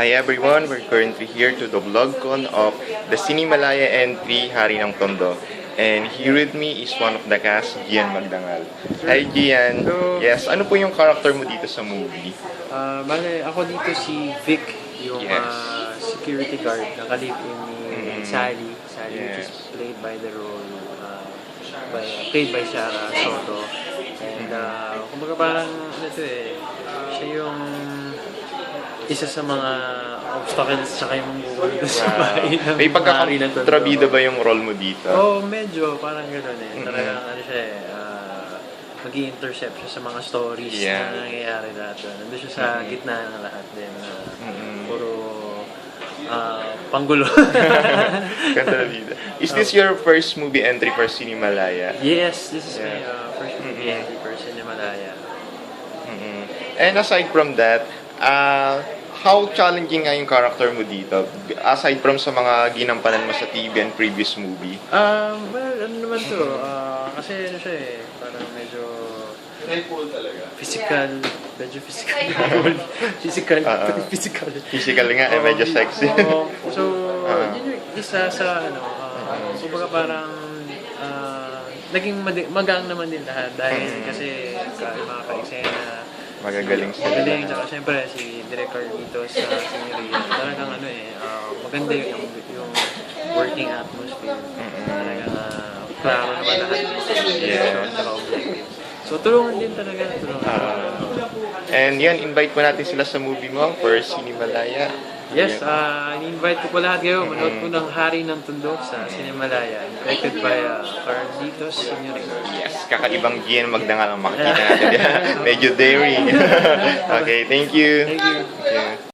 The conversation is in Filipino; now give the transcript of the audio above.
Hi everyone, we're currently here to the vlogcon of the Cinemalaya entry, Hari ng Tondo. And here with me is one of the cast, Gian Magdangal. Hi Gian! Hello. Yes, ano po yung character mo dito sa movie? Bale, ako dito si Vic, yung Yes. security guard na kalipin ni Sally. Sally, which is Yes. played by the role, played by Shara Soto. And kumbaga parang, siya yung isa sa mga obstacles sa yung buwan sa bahay ng May Hari ng Tondo. pagkakontrabida ba yung role mo dito? Oo, medyo parang gano'n eh. Talagang mag-i-intercept siya sa mga stories na nangyayari lahat doon. Nandun siya sa gitna ng lahat din. Puro panggulo. Kontrabida. Is this your first movie entry for Cinemalaya? Yes, this is my first movie entry for Cinemalaya. And aside from that, how challenging nga yung character mo dito? Aside from sa mga ginampanan mo sa TV and previous movie? Well, ano naman to? Kasi ano siya eh, parang medyo physical, medyo physical. Physical. Physical nga, medyo sexy. So, yun yung isa sa kumbaga parang naging magang naman din lahat dahil kasi yung mga ka-eksena Magagaling sila. magaling, tsaka syempre si Director dito sa Cineria talagang maganda yung working atmosphere. Talagang klaro naman lahat yung direction tsaka objective. So tulungan din talaga. And yan, invite po natin sila sa movie mo for Cinemalaya. Yes, in-invite ko po lahat kayo. Manood po ng Hari ng Tondo sa Cinemalaya. Directed by Carlitos Signorio. Yes, kakaibang Gian Magdangal ang makikita natin. Medyo daring. Okay, thank you. Thank you. Yeah.